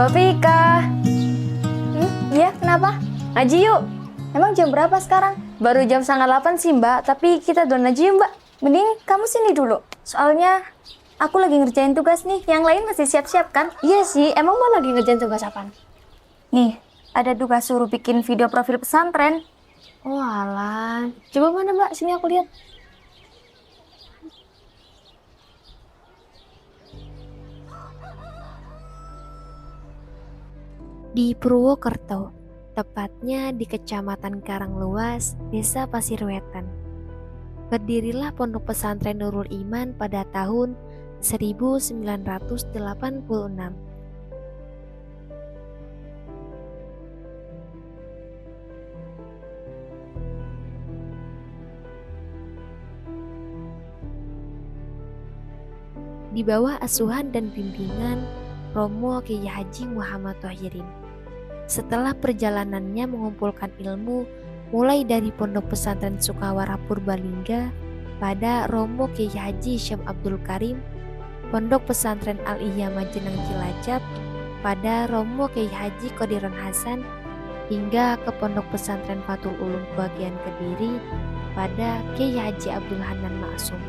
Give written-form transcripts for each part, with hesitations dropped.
Mbak Vika. Iya, kenapa? Ngaji yuk. Emang jam berapa sekarang? Baru jam 7:30 sih Mbak, tapi kita doan aja yuk Mbak. Mending kamu sini dulu. Soalnya aku lagi ngerjain tugas nih. Yang lain masih siap-siap kan? Iya sih, emang Mbak lagi ngerjain tugas apaan? Nih, ada tugas suruh bikin video profil pesantren. Oh alah, coba mana Mbak, sini aku lihat. Di Purwokerto, tepatnya di Kecamatan Karangluas, Desa Pasirwetan, berdirilah Pondok Pesantren Nurul Iman pada tahun 1986. Di bawah asuhan dan bimbingan Romo Kiai Haji Muhammad Thohirin. Setelah perjalanannya mengumpulkan ilmu mulai dari Pondok Pesantren Sukawara Purbalingga pada Romo Kiai Haji Syekh Abdul Karim, Pondok Pesantren Al-Ihya Majenang Cilacap pada Romo Kiai Haji Qodiron Hasan, hingga ke Pondok Pesantren Fathul Ulum bagian Kediri pada Kiai Haji Abdul Hanan Maksum.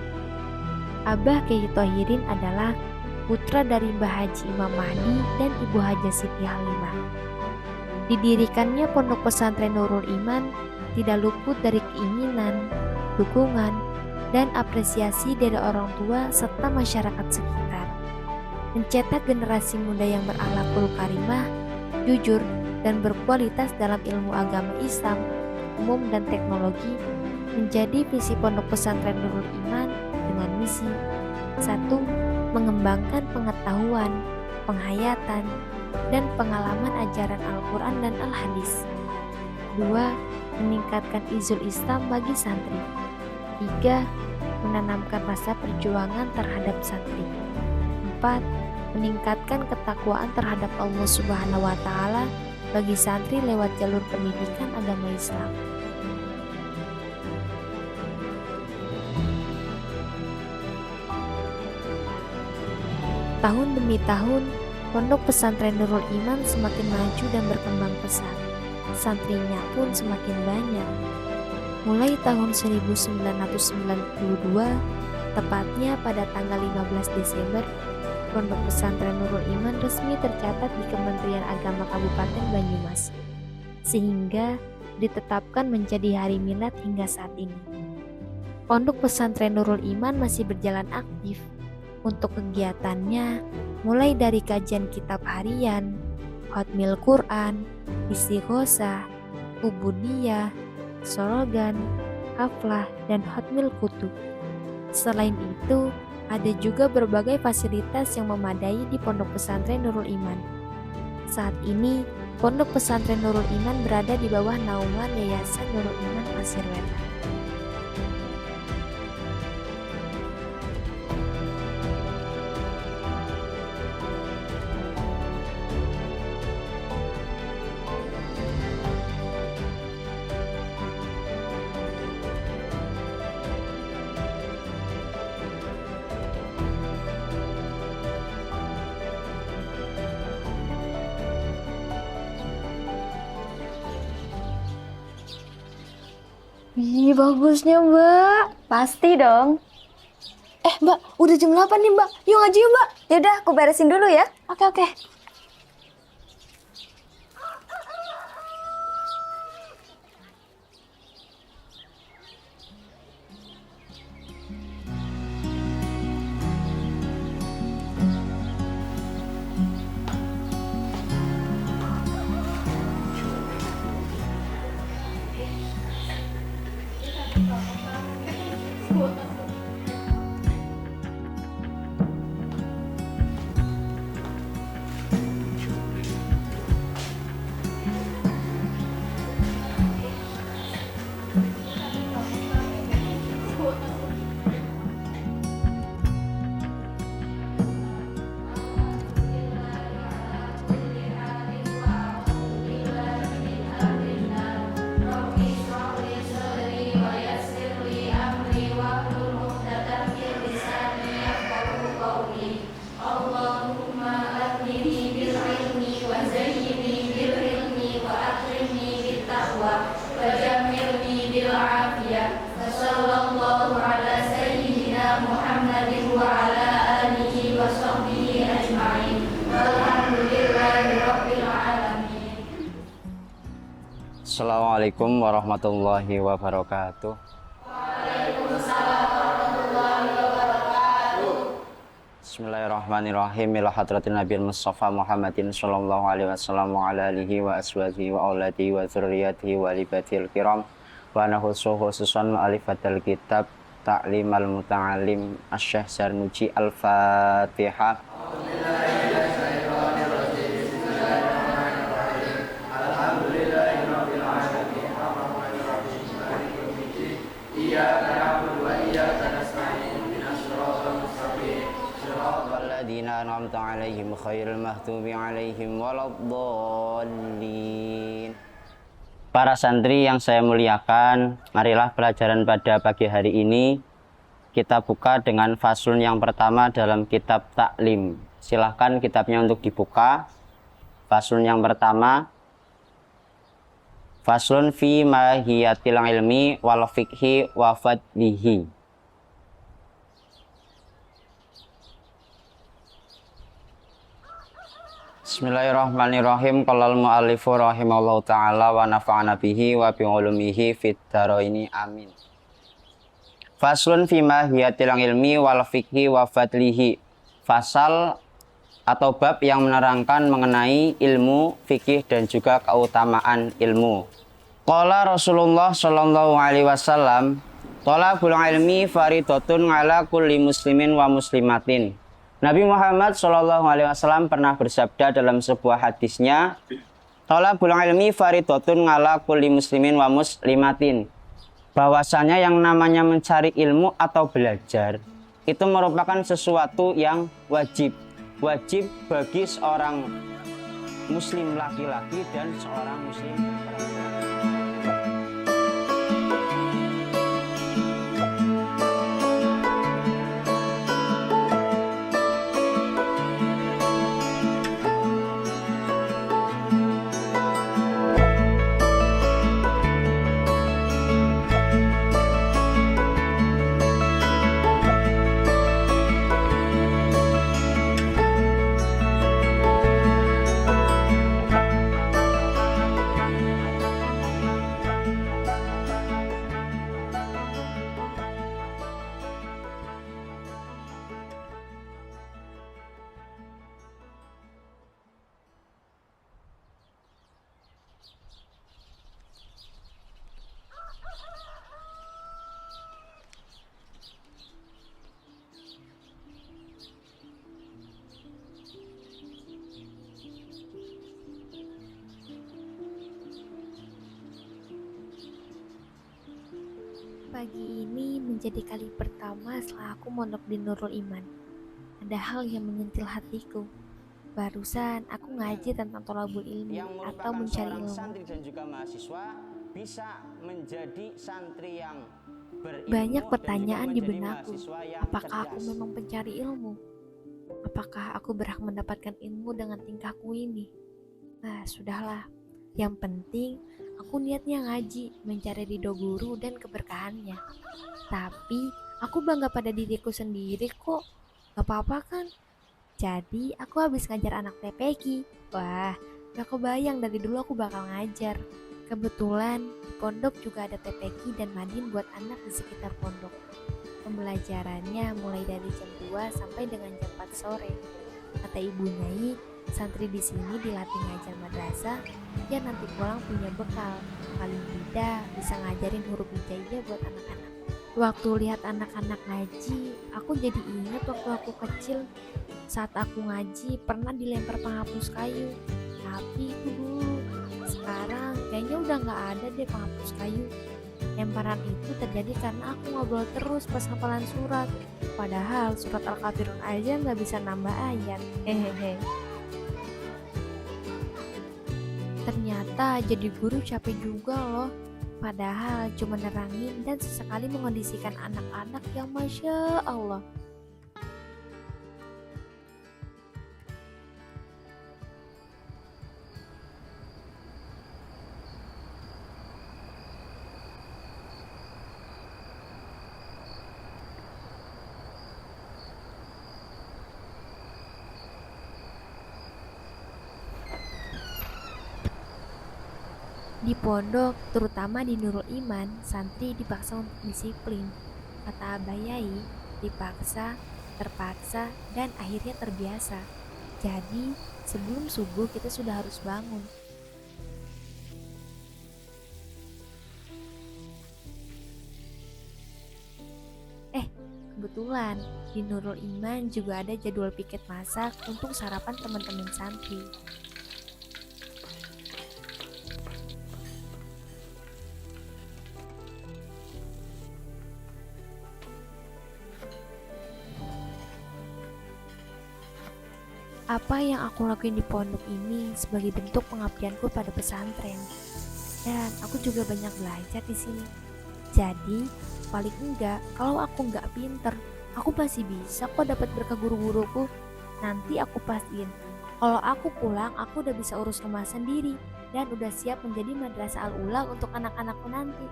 Abah Kiai Thohirin adalah putra dari Mbah Haji Imam Mahdi dan Ibu Haja Siti Halimah. Didirikannya Pondok Pesantren Nurul Iman tidak luput dari keinginan, dukungan, dan apresiasi dari orang tua serta masyarakat sekitar. Mencetak generasi muda yang berakhlakul karimah, jujur, dan berkualitas dalam ilmu agama Islam, umum dan teknologi menjadi visi Pondok Pesantren Nurul Iman dengan misi 1. Mengembangkan pengetahuan, penghayatan, dan pengalaman ajaran Al-Quran dan Al-Hadis. 2. Meningkatkan izul Islam bagi santri. 3. Menanamkan rasa perjuangan terhadap santri. 4. Meningkatkan ketakwaan terhadap Allah Subhanahu wa Ta'ala bagi santri lewat jalur pendidikan agama Islam. Tahun demi tahun, Pondok Pesantren Nurul Iman semakin maju dan berkembang pesat. Santrinya pun semakin banyak. Mulai tahun 1992, tepatnya pada tanggal 15 Desember, Pondok Pesantren Nurul Iman resmi tercatat di Kementerian Agama Kabupaten Banyumas, sehingga ditetapkan menjadi hari milad hingga saat ini. Pondok Pesantren Nurul Iman masih berjalan aktif. Untuk kegiatannya, mulai dari kajian kitab harian, khatmil Quran, istighosah, ubudiyah, sorogan, haflah, dan khatmil kutub. Selain itu, ada juga berbagai fasilitas yang memadai di Pondok Pesantren Nurul Iman. Saat ini, Pondok Pesantren Nurul Iman berada di bawah naungan Yayasan Nurul Iman Pasirwetan. Ih, bagusnya Mbak. Pasti dong. Mbak, udah jam 8 nih Mbak. Yuk ngaji yuk Mbak. Yaudah, aku beresin dulu ya. Oke. Assalamualaikum warahmatullahi wabarakatuh. Bismillahirrahmanirrahim. Ila hadratin Nabi Mustafa Muhammadin sallallahu alaihi wasallam wa ala alihi wa aswajihi wa auladihi wa dzurriyyatihi wa libatil kiram wa nahusu khususan mu'alifatul kitab Ta'limal Muta'alim Asy-Syaikh Zarnuji. Al-Fatihah. Walladzina an'amta 'alaihim khairil maghdubi 'alaihim waladdallin. Para santri yang saya muliakan, marilah pelajaran pada pagi hari ini kita buka dengan faslun yang pertama dalam kitab Ta'lim. Silahkan kitabnya untuk dibuka. Faslun yang pertama, faslun fi mahiyatil ilmi wal fiqhi wa fadlihi. Bismillahirrahmanirrahim. Qala al-mu'allifu rahimallahu ta'ala wa nafa'ana bihi wa bi ulumihi fid dharaini amin. Faslun fi mahiyatil ilmi wal fiqhi wa fadlihi. Fasal atau bab yang menerangkan mengenai ilmu, fikih dan juga keutamaan ilmu. Qala Rasulullah sallallahu alaihi wasallam, "Thalabul ilmi faridatun 'ala kulli muslimin wa muslimatin." Nabi Muhammad SAW pernah bersabda dalam sebuah hadisnya, "Thalabul ilmi faridatun 'ala kulli muslimin wa muslimatin." Bahwasanya yang namanya mencari ilmu atau belajar itu merupakan sesuatu yang wajib bagi seorang muslim laki-laki dan seorang muslim perempuan. Pagi ini menjadi kali pertama setelah aku mondok di Nurul Iman. Ada hal yang menyentil hatiku. Barusan aku ngaji tentang thalabul ilmi atau mencari ilmu. Santri dan juga mahasiswa bisa menjadi santri yang berilmu. Banyak pertanyaan di benakku. Apakah aku memang pencari ilmu? Apakah aku berhak mendapatkan ilmu dengan tingkahku ini? Nah, sudahlah. Yang penting aku niatnya ngaji, mencari ridho guru dan keberkahannya. Tapi aku bangga pada diriku sendiri kok. Gak apa-apa kan? Jadi aku habis ngajar anak TPQ. Wah, gak kebayang dari dulu aku bakal ngajar. Kebetulan di pondok juga ada TPQ dan madin buat anak di sekitar pondok. Pembelajarannya mulai dari jam 2 sampai dengan jam 4 sore. Kata Ibu Nyai, santri di sini dilatih ngajar madrasah, ya nanti pulang punya bekal. Paling tidak bisa ngajarin huruf hijaiyah buat anak-anak. Waktu lihat anak-anak ngaji, aku jadi ingat waktu aku kecil. Saat aku ngaji pernah dilempar penghapus kayu. Tapi itu dulu. Sekarang kayaknya udah gak ada deh penghapus kayu. Lemparan itu terjadi karena aku ngobrol terus pas hafalan surat. Padahal surat Al-Kafirun aja gak bisa nambah ayat. Hehehe. Ternyata jadi guru capek juga loh. Padahal cuma nerangin dan sesekali mengondisikan anak-anak yang Masya Allah. Di pondok, terutama di Nurul Iman, santri dipaksa untuk disiplin. Kata Abah Yai, dipaksa, terpaksa, dan akhirnya terbiasa. Jadi, sebelum subuh kita sudah harus bangun. Kebetulan, di Nurul Iman juga ada jadwal piket masak untuk sarapan teman-teman santri. Apa yang aku lakuin di pondok ini sebagai bentuk pengabdianku pada pesantren. Dan aku juga banyak belajar di sini. Jadi, paling enggak, kalau aku enggak pinter, aku masih bisa kok dapat berkah guru-guruku. Nanti aku pastiin, kalau aku pulang, aku udah bisa urus rumah sendiri dan udah siap menjadi madrasah al-ula untuk anak-anakku nanti.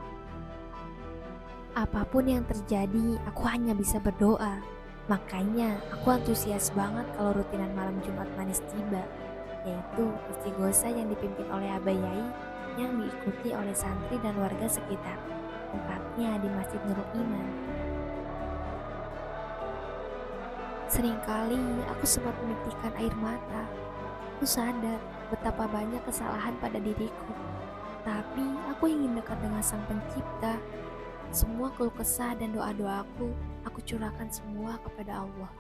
Apapun yang terjadi, aku hanya bisa berdoa. Makanya, aku antusias banget kalau rutinan malam Jumat manis tiba, yaitu istighosa yang dipimpin oleh Abah Yai yang diikuti oleh santri dan warga sekitar. Tempatnya di Masjid Nurul Iman. Seringkali aku sempat menitikkan air mata. Aku sadar betapa banyak kesalahan pada diriku. Tapi aku ingin dekat dengan Sang Pencipta. Semua keluh kesah dan doa-doaku, aku curahkan semua kepada Allah.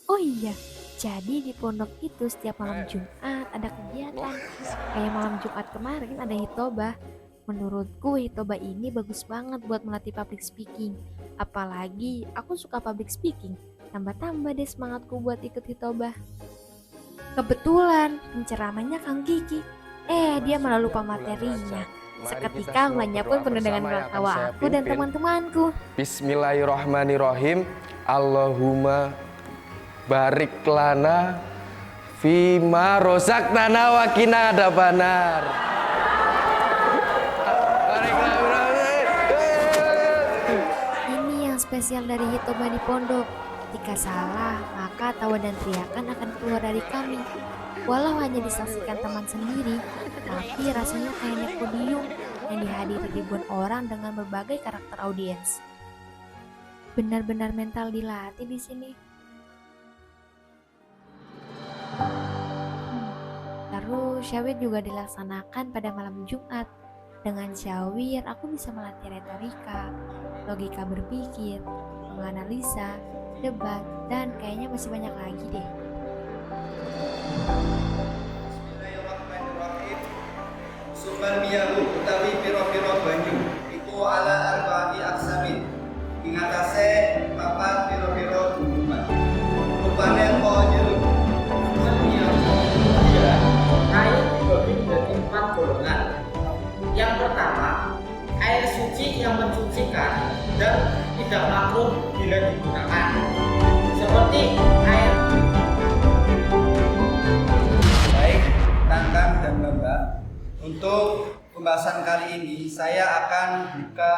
Oh iya, jadi di pondok itu setiap malam Jumat ada kegiatan. Kayak malam Jumat kemarin ada hitobah. Menurutku hitobah ini bagus banget buat melatih public speaking. Apalagi aku suka public speaking. Tambah-tambah deh semangatku buat ikut hitobah. Kebetulan penceramahnya Kang Kiki. Dia malah lupa materinya. Seketika mulanya pun penuh dengan tawa aku dan teman-temanku. Bismillahirrahmanirrahim. Allahumma barik lana fima rozaktana wa qina adzabannar. Ini yang spesial dari hitobah di pondok. Jika salah, maka tawa dan teriakan akan keluar dari kami. Walau hanya disaksikan teman sendiri, tapi rasanya kayak naik podium yang dihadiri ribuan orang dengan berbagai karakter audiens. Benar-benar mental dilatih di sini. Terus syawir juga dilaksanakan pada malam Jumat. Dengan syawir aku bisa melatih retorika, logika berpikir, menganalisa, debat, dan kayaknya masih banyak lagi deh. Bismillahirrahmanirrahim. Sumber miyahu utawi piro-piro banyu iku ala arba'ati aksamin ing atase papat piro-piro gunungan. Rupane koyo sumber miyahu dia air dibagi menjadi 4 golongan. Yang pertama, air suci yang mensucikan dan tidak makruh bila digunakan. Seperti air. Baik, Kang dan Mbak, untuk pembahasan kali ini saya akan buka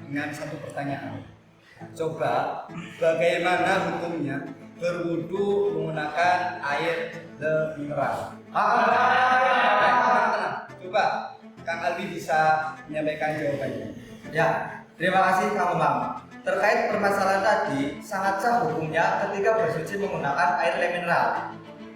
dengan satu pertanyaan. Coba, bagaimana hukumnya berwudu menggunakan air mineral? Coba, Kang Alwi bisa menyampaikan jawabannya. Ya, terima kasih Kang Umam. Terkait permasalahan tadi, sangat sah hukumnya ketika bersuci menggunakan air mineral.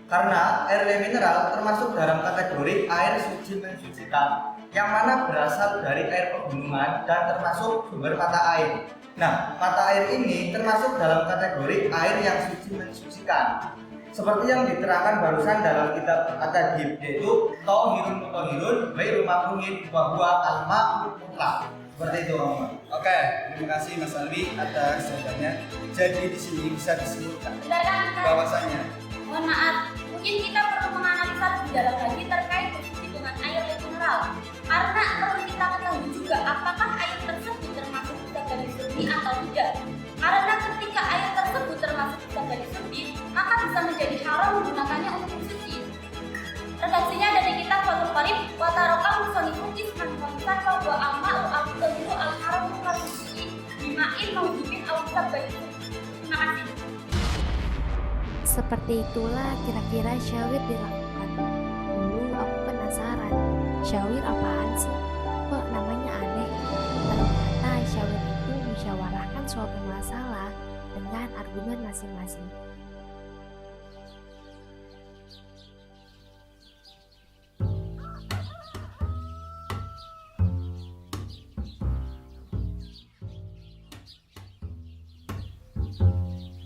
Karena air mineral termasuk dalam kategori air suci mensucikan, yang mana berasal dari air pegunungan dan termasuk sumber mata air. Nah, mata air ini termasuk dalam kategori air yang suci mensucikan. Seperti yang diterangkan barusan dalam kitab At-Tadhib, yaitu Thahirun mutahhirun ghairu makruhin wa huwa al-ma'ul mutlaq. Seperti itu, Om. Oke, terima kasih Mas Alwi atas jawabannya. Jadi di sini bisa disebutkan bahwasanya. Mohon maaf, mungkin kita perlu menganalisa lebih dalam lagi terkait bersuci dengan air mineral. Karena perlu kita ketahui juga apakah air tersebut termasuk bisa dari suci atau tidak. Karena ketika air tersebut termasuk bisa dari suci, maka bisa menjadi haram menggunakannya untuk suci. Redaksinya dari kitab Fathul Qarib wa taraka musannifun isman wa musannaf wa amma al-tabiru al-haram Ismail maujudin al-Ustaz bagi. Terima kasih. Seperti itulah kira-kira syawir dilakukan. Dulu aku penasaran, syawir apaan sih? Kok namanya aneh? Ternyata syawir itu musyawarahkan suatu masalah dengan argumen masing-masing.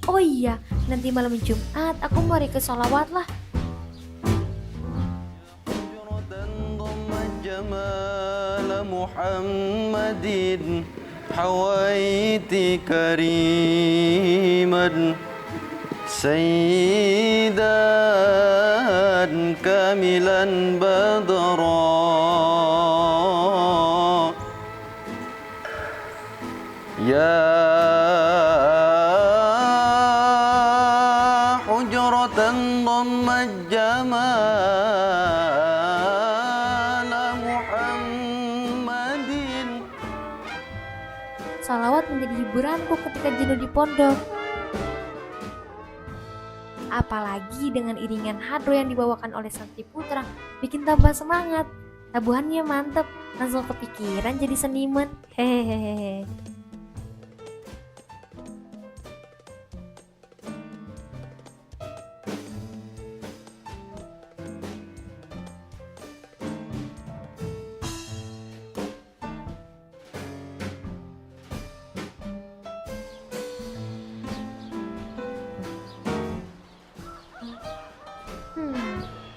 Oh iya, nanti malam Jumat aku mau request sholawat lah. جمال محمد حويت كريما سيدا كاملا بدرا يا حجرة ضم الجمال محمد. Sholawat menjadi hiburanku ketika jenuh di pondok. Apalagi dengan iringan hadro yang dibawakan oleh Santri Putra, bikin tambah semangat. Tabuhannya mantep, langsung kepikiran jadi seniman. Hehehe.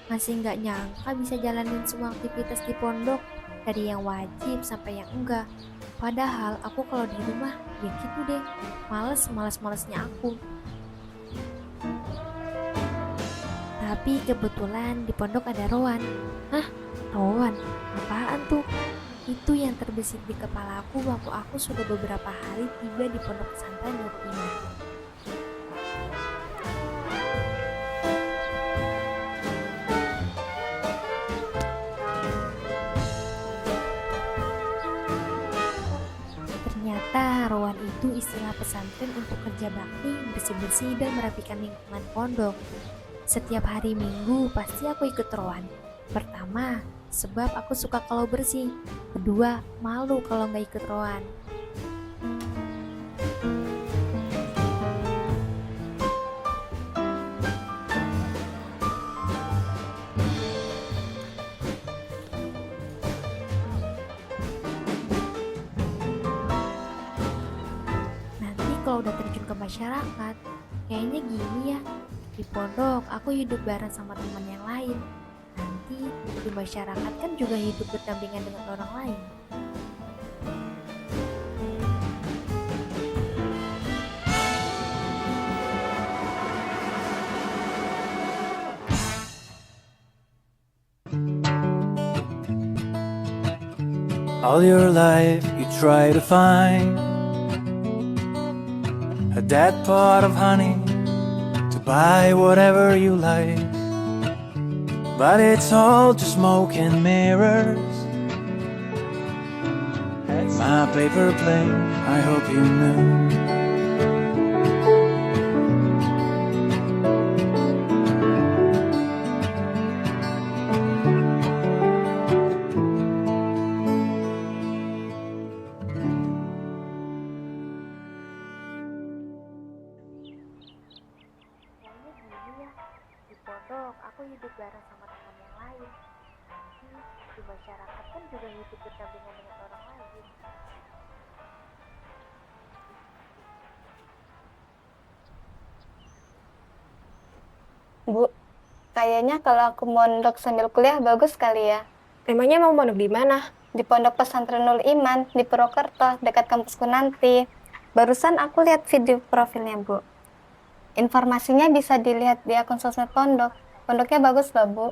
Masih nggak nyangka bisa jalanin semua aktivitas di pondok, dari yang wajib sampai yang enggak. Padahal aku kalau di rumah ya gitu deh, males-malesnya aku. Tapi kebetulan di pondok ada Rowan. Hah? Rowan? Apaan tuh? Itu yang terbesit di kepalaku waktu aku sudah beberapa hari tiba di pondok pesantren Nur Iman. Ternyata Rowan itu istilah pesantren untuk kerja bakti, bersih-bersih dan merapikan lingkungan pondok. Setiap hari Minggu pasti aku ikut Rowan. Pertama, sebab aku suka kalau bersih. Kedua, malu kalau nggak ikut Rowan. Kalau udah terjun ke masyarakat, kayaknya gini ya, di pondok aku hidup bareng sama teman yang lain. Nanti di masyarakat kan juga hidup berdampingan dengan orang lain. All your life you try to find that pot of honey to buy whatever you like, but it's all just smoke and mirrors. My paper plane, I hope you knew. Di pondok aku hidup bareng sama teman yang lain. Nanti di masyarakat kan juga hidup berdampingan dengan orang lain. Bu, kayaknya kalau aku mondok sambil kuliah bagus kali ya. Emangnya mau mondok di mana? Di Pondok Pesantren Nul Iman, di Purwokerto, dekat kampusku nanti. Barusan aku lihat video profilnya, Bu. Informasinya bisa dilihat di akun sosmed pondok. Pondoknya bagus loh, Bu.